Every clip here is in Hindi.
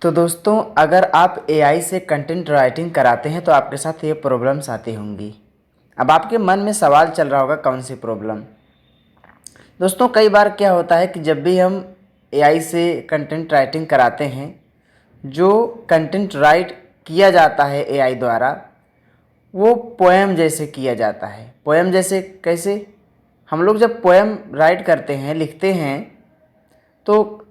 तो दोस्तों, अगर आप एआई से कंटेंट राइटिंग कराते हैं तो आपके साथ ये प्रॉब्लम्स आती होंगी। अब आपके मन में सवाल चल रहा होगा, कौन सी प्रॉब्लम। दोस्तों, कई बार क्या होता है कि जब भी हम एआई से कंटेंट राइटिंग कराते हैं, जो कंटेंट राइट किया जाता है एआई द्वारा, वो पोएम जैसे किया जाता है। पोएम जैसे कैसे? हम लोग जब पोएम राइट करते हैं, लिखते हैं, तो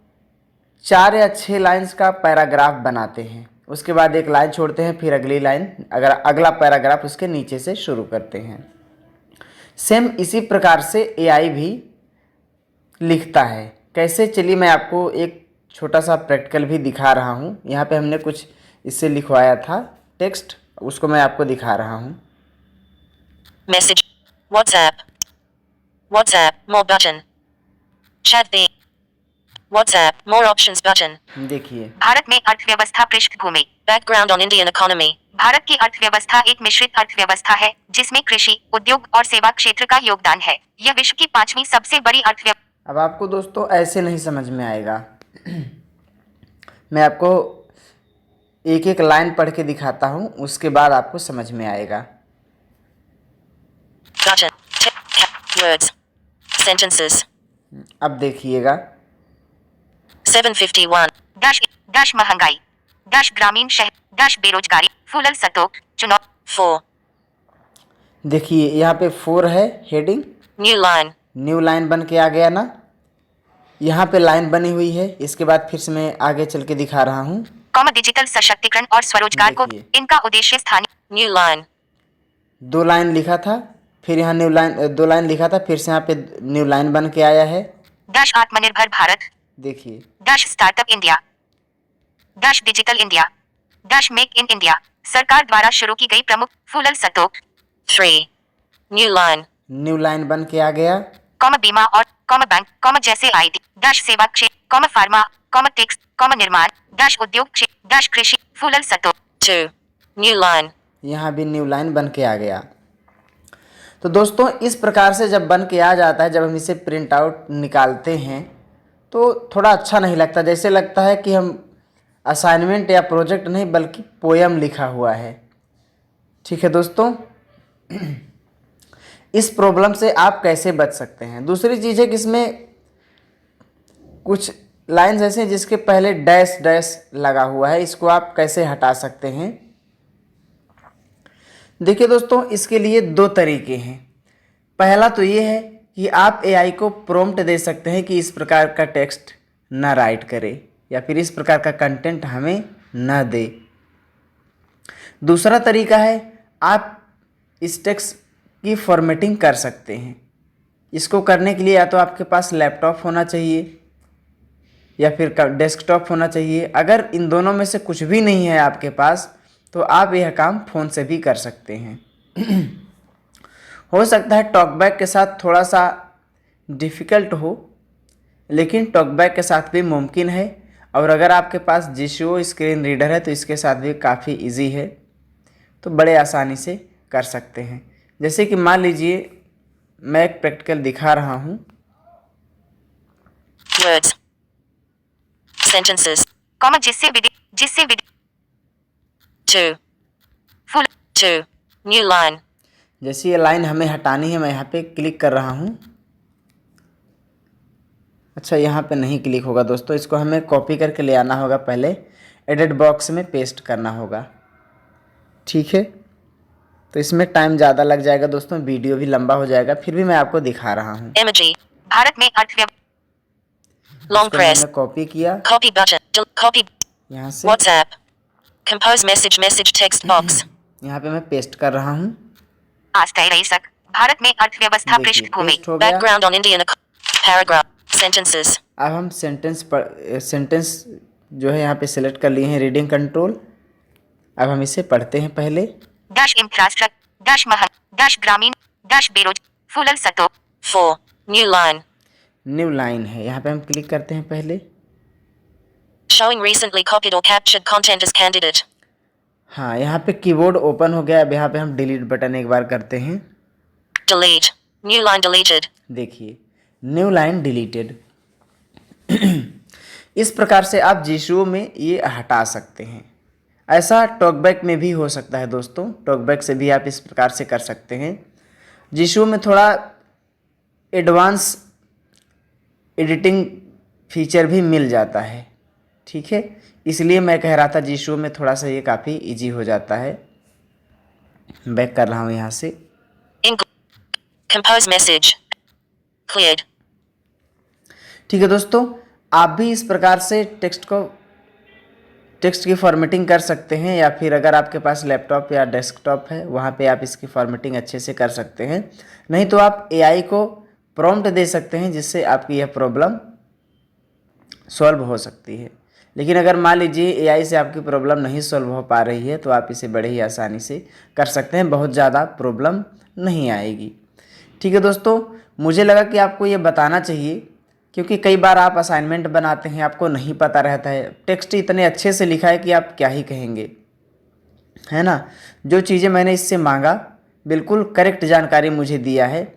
4 या 6 लाइन्स का पैराग्राफ बनाते हैं। उसके बाद एक लाइन छोड़ते हैं, फिर अगली लाइन, अगर अगला पैराग्राफ उसके नीचे से शुरू करते हैं। सेम इसी प्रकार से एआई भी लिखता है। कैसे? चलिए मैं आपको एक छोटा सा प्रैक्टिकल भी दिखा रहा हूँ। यहाँ पे हमने कुछ इससे लिखवाया था टेक्स्ट, उसको मैं आपको दिखा रहा हूँ। Message, WhatsApp, more button, chat दे, व्हाट्सएप, मोर ऑप्शंस बटन। देखिए, भारत में अर्थव्यवस्था पृष्ठभूमि, background on Indian economy. Bharat की अर्थव्यवस्था एक मिश्रित अर्थव्यवस्था है जिसमें कृषि, उद्योग और सेवा क्षेत्र का योगदान है। यह विश्व की 5वीं सबसे बड़ी अर्थव्यवस्था। अब आपको दोस्तों ऐसे नहीं समझ में आएगा। मैं आपको एक एक लाइन पढ़ के दिखाता हूँ, उसके बाद आपको समझ में आएगा। Words, sentences. अब देखिएगा, 751 डैश महंगाई, डैश ग्रामीण शहर, डैश बेरोजगारी, फूलल सतोक, चुनाव। 4 देखिए यहाँ पे 4 है heading. New line, new line बन के आ गया ना। यहाँ पे लाइन बनी हुई है। इसके बाद फिर से मैं आगे चल के दिखा रहा हूँ। डिजिटल सशक्तिकरण और स्वरोजगार को इनका उद्देश्य स्थानीय। न्यू लाइन, 2 लाइन लिखा था, फिर यहाँ न्यू लाइन 2 लाइन लिखा था, फिर से यहाँ पे न्यू लाइन बन के आया है। डैश आत्मनिर्भर भारत, देखिए, dash startup India, dash digital India, dash make in India, सरकार द्वारा शुरू की गई प्रमुख। फूलल सतोक। 3 न्यू लाइन, न्यू लाइन बन के आ गया। बीमा और बैंक, जैसे आईटी, डैश सेवा क्षेत्र, फार्मा, टेक्स, निर्माण, डैश उद्योग क्षेत्र, डैश कृषि। फूलल सतोक। 2 न्यू लाइन, यहाँ भी न्यू लाइन बन के आ गया। तो दोस्तों, इस प्रकार से जब बन के आ जाता है, जब हम इसे प्रिंट आउट निकालते हैं तो थोड़ा अच्छा नहीं लगता। जैसे लगता है कि हम असाइनमेंट या प्रोजेक्ट नहीं बल्कि पोयम लिखा हुआ है। ठीक है दोस्तों, इस प्रॉब्लम से आप कैसे बच सकते हैं? दूसरी चीज़ है कि इसमें कुछ लाइन्स ऐसे हैं जिसके पहले डैश डैश लगा हुआ है। इसको आप कैसे हटा सकते हैं? देखिए दोस्तों, इसके लिए 2 तरीके हैं। पहला तो ये है कि आप एआई को प्रॉम्प्ट दे सकते हैं कि इस प्रकार का टेक्स्ट ना राइट करे या फिर इस प्रकार का कंटेंट हमें न दे। दूसरा तरीका है, आप इस टेक्स्ट की फॉर्मेटिंग कर सकते हैं। इसको करने के लिए या तो आपके पास लैपटॉप होना चाहिए या फिर डेस्कटॉप होना चाहिए। अगर इन दोनों में से कुछ भी नहीं है आपके पास, तो आप यह काम फ़ोन से भी कर सकते हैं। हो सकता है टॉकबैक के साथ थोड़ा सा डिफ़िकल्ट हो, लेकिन टॉकबैक के साथ भी मुमकिन है। और अगर आपके पास जिशो स्क्रीन रीडर है तो इसके साथ भी काफ़ी इजी है, तो बड़े आसानी से कर सकते हैं। जैसे कि मान लीजिए मैं एक प्रैक्टिकल दिखा रहा हूँ। वर्ड्स, सेंटेंसेस, जिससे 2 फुल 2 न्यू लाइन। जैसे ये लाइन हमें हटानी है, मैं यहाँ पे क्लिक कर रहा हूँ। अच्छा, यहाँ पे नहीं क्लिक होगा दोस्तों, इसको हमें कॉपी करके ले आना होगा। पहले एडिट बॉक्स में पेस्ट करना होगा। ठीक है, तो इसमें टाइम ज़्यादा लग जाएगा दोस्तों, वीडियो भी लंबा हो जाएगा। फिर भी मैं आपको दिखा रहा हूँ। भारत में लॉन्ग प्रेस, मैंने कॉपी किया, कॉपी बटन, कॉपी यहाँ से WhatsApp, compose message text box. यहाँ पे मैं पेस्ट कर रहा हूँ। भारत में अर्थव्यवस्था पृष्ठभूमि, background on Indian paragraph, sentences. अब हम सेंटेंस जो है यहाँ पे सिलेक्ट कर लिए हैं, रीडिंग कंट्रोल। अब हम इसे पढ़ते हैं पहले। डैश इंफ्रास्ट्रक्चर, डैश डैश ग्रामीण, डैश बेरोज, फूलल सतोक। 4 न्यू लाइन, न्यू लाइन है, यहाँ पे हम क्लिक करते हैं पहले। शोइंग रिसेंटली कॉपीड और कैप्चर्ड कंटेंट एज कैंडिडेट। हाँ, यहाँ पे कीबोर्ड ओपन हो गया। अब यहाँ पे हम डिलीट बटन एक बार करते हैं। Delete, new line deleted. देखिए, न्यू लाइन डिलीटेड। इस प्रकार से आप जीशो में ये हटा सकते हैं। ऐसा टॉकबैक में भी हो सकता है दोस्तों, टॉकबैक से भी आप इस प्रकार से कर सकते हैं। जीशो में थोड़ा एडवांस एडिटिंग फीचर भी मिल जाता है, ठीक है, इसलिए मैं कह रहा था जीशो में थोड़ा सा ये काफ़ी इजी हो जाता है। बैक कर रहा हूँ यहाँ से। Compose message cleared. ठीक है दोस्तों, आप भी इस प्रकार से टेक्स्ट की फॉर्मेटिंग कर सकते हैं, या फिर अगर आपके पास लैपटॉप या डेस्कटॉप है वहाँ पे आप इसकी फॉर्मेटिंग अच्छे से कर सकते हैं। नहीं तो आप एआई को प्रॉम्प्ट दे सकते हैं, जिससे आपकी यह प्रॉब्लम सॉल्व हो सकती है। लेकिन अगर मान लीजिए एआई से आपकी प्रॉब्लम नहीं सॉल्व हो पा रही है तो आप इसे बड़े ही आसानी से कर सकते हैं, बहुत ज़्यादा प्रॉब्लम नहीं आएगी। ठीक है दोस्तों, मुझे लगा कि आपको ये बताना चाहिए, क्योंकि कई बार आप असाइनमेंट बनाते हैं, आपको नहीं पता रहता है, टेक्स्ट इतने अच्छे से लिखा है कि आप क्या ही कहेंगे, है ना। जो चीज़ें मैंने इससे मांगा बिल्कुल करेक्ट जानकारी मुझे दिया है,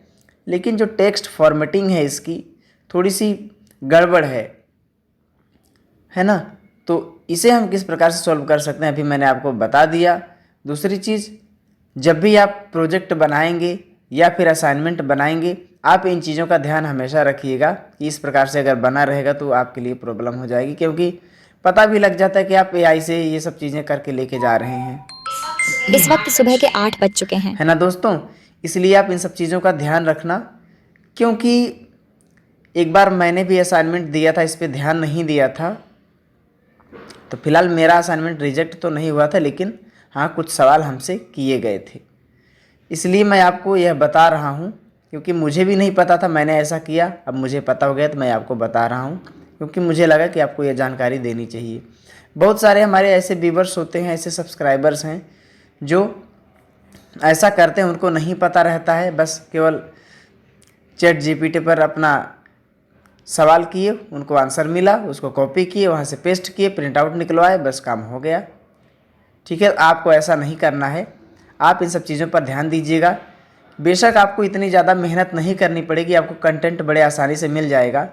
लेकिन जो टेक्स्ट फॉर्मेटिंग है इसकी थोड़ी सी गड़बड़ है ना। तो इसे हम किस प्रकार से सॉल्व कर सकते हैं अभी मैंने आपको बता दिया। दूसरी चीज़, जब भी आप प्रोजेक्ट बनाएंगे या फिर असाइनमेंट बनाएंगे, आप इन चीज़ों का ध्यान हमेशा रखिएगा कि इस प्रकार से अगर बना रहेगा तो आपके लिए प्रॉब्लम हो जाएगी, क्योंकि पता भी लग जाता है कि आप एआई से ये सब चीज़ें करके लेके जा रहे हैं। इस वक्त सुबह के 8 बज चुके हैं, है ना दोस्तों। इसलिए आप इन सब चीज़ों का ध्यान रखना, क्योंकि एक बार मैंने भी असाइनमेंट दिया था, इस पर ध्यान नहीं दिया था, तो फिलहाल मेरा असाइनमेंट रिजेक्ट तो नहीं हुआ था, लेकिन हाँ कुछ सवाल हमसे किए गए थे। इसलिए मैं आपको यह बता रहा हूँ, क्योंकि मुझे भी नहीं पता था, मैंने ऐसा किया, अब मुझे पता हो गया तो मैं आपको बता रहा हूँ, क्योंकि मुझे लगा कि आपको यह जानकारी देनी चाहिए। बहुत सारे हमारे ऐसे व्यूवर्स होते हैं, ऐसे सब्सक्राइबर्स हैं जो ऐसा करते हैं, उनको नहीं पता रहता है, बस केवल चैट जीपीटी पर अपना सवाल किए, उनको आंसर मिला, उसको कॉपी किए, वहाँ से पेस्ट किए, प्रिंट आउट निकलवाए, बस काम हो गया। ठीक है, आपको ऐसा नहीं करना है, आप इन सब चीज़ों पर ध्यान दीजिएगा। बेशक आपको इतनी ज़्यादा मेहनत नहीं करनी पड़ेगी, आपको कंटेंट बड़े आसानी से मिल जाएगा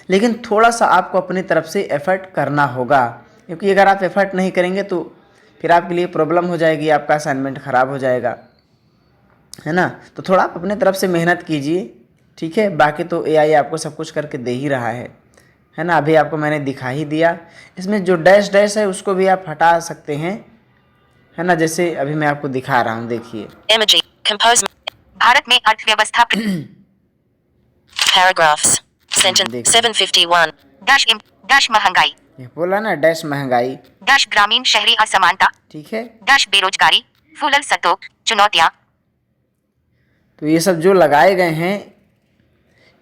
लेकिन थोड़ा सा आपको अपनी तरफ से एफर्ट करना होगा, क्योंकि अगर आप एफर्ट नहीं करेंगे तो फिर आपके लिए प्रॉब्लम हो जाएगी, आपका असाइनमेंट ख़राब हो जाएगा, है ना। तो थोड़ा आप अपने तरफ से मेहनत कीजिए, ठीक है। बाकी तो एआई आपको सब कुछ करके दे ही रहा है ना। अभी आपको मैंने दिखा ही दिया। इसमें जो डैश डैश है उसको भी आप हटा सकते हैं, है ना, जैसे अभी मैं आपको दिखा रहा हूँ, देखिए। इमेजिंग कंपोज भारत में अर्थव्यवस्था पैराग्राफ्स सेंटेंस 751 डैश महंगाई, ये बोला ना, डैश महंगाई, डैश ग्रामीण शहरी असमानता, ठीक है। डैश बेरोजगारी, फूलल सतोक चुनौतियां। तो ये सब जो लगाए गए हैं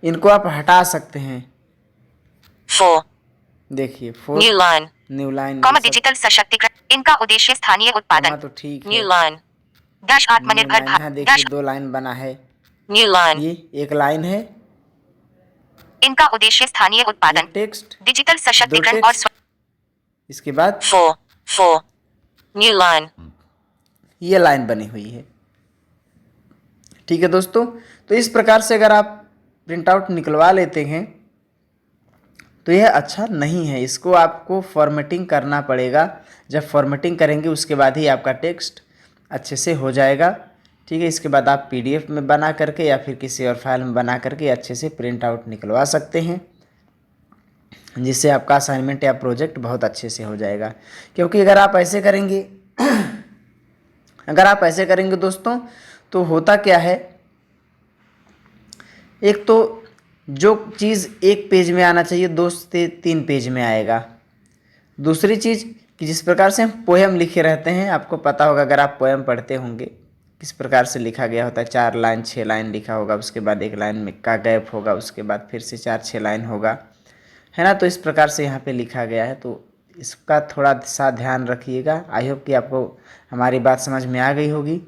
इनको आप हटा सकते हैं। 4 देखिए न्यू लाइन कॉमा डिजिटल सशक्तिकरण, इनका उद्देश्य स्थानीय उत्पादन। तो ठीक है। न्यू लाइन डैश आत्मनिर्भर भारत, देखिए 2 लाइन बना है, न्यू लाइन ये 1 लाइन है। इनका उद्देश्य स्थानीय उत्पादन, टेक्स्ट, डिजिटल सशक्तिकरण और इसके बाद 4 न्यू लाइन, ये लाइन बनी हुई है। ठीक है दोस्तों, तो इस प्रकार से अगर आप प्रिंट आउट निकलवा लेते हैं तो यह अच्छा नहीं है, इसको आपको फॉर्मेटिंग करना पड़ेगा। जब फॉर्मेटिंग करेंगे उसके बाद ही आपका टेक्स्ट अच्छे से हो जाएगा, ठीक है। इसके बाद आप पीडीएफ में बना करके या फिर किसी और फाइल में बना करके अच्छे से प्रिंट आउट निकलवा सकते हैं, जिससे आपका असाइनमेंट या प्रोजेक्ट बहुत अच्छे से हो जाएगा। क्योंकि अगर आप ऐसे करेंगे दोस्तों, तो होता क्या है, एक तो जो चीज़ 1 पेज में आना चाहिए 2 से 3 पेज में आएगा। दूसरी चीज़ कि जिस प्रकार से हम पोएम लिखे रहते हैं, आपको पता होगा अगर आप पोएम पढ़ते होंगे किस प्रकार से लिखा गया होता है। 4 लाइन 6 लाइन लिखा होगा, उसके बाद 1 लाइन में का गैप होगा, उसके बाद फिर से 4-6 लाइन होगा, है ना। तो इस प्रकार से यहाँ पे लिखा गया है, तो इसका थोड़ा सा ध्यान रखिएगा। आई होप कि आपको हमारी बात समझ में आ गई होगी।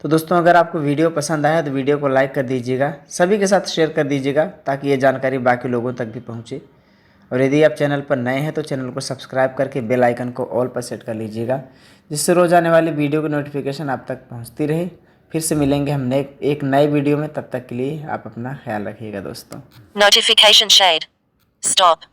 तो दोस्तों, अगर आपको वीडियो पसंद आया तो वीडियो को लाइक कर दीजिएगा, सभी के साथ शेयर कर दीजिएगा, ताकि ये जानकारी बाकी लोगों तक भी पहुँचे। और यदि आप चैनल पर नए हैं तो चैनल को सब्सक्राइब करके बेल आइकन को ऑल पर सेट कर लीजिएगा, जिससे रोज़ आने वाली वीडियो की नोटिफिकेशन आप तक पहुंचती रहे। फिर से मिलेंगे हम एक नए वीडियो में, तब तक के लिए आप अपना ख्याल रखिएगा दोस्तों। Notification shade Stop.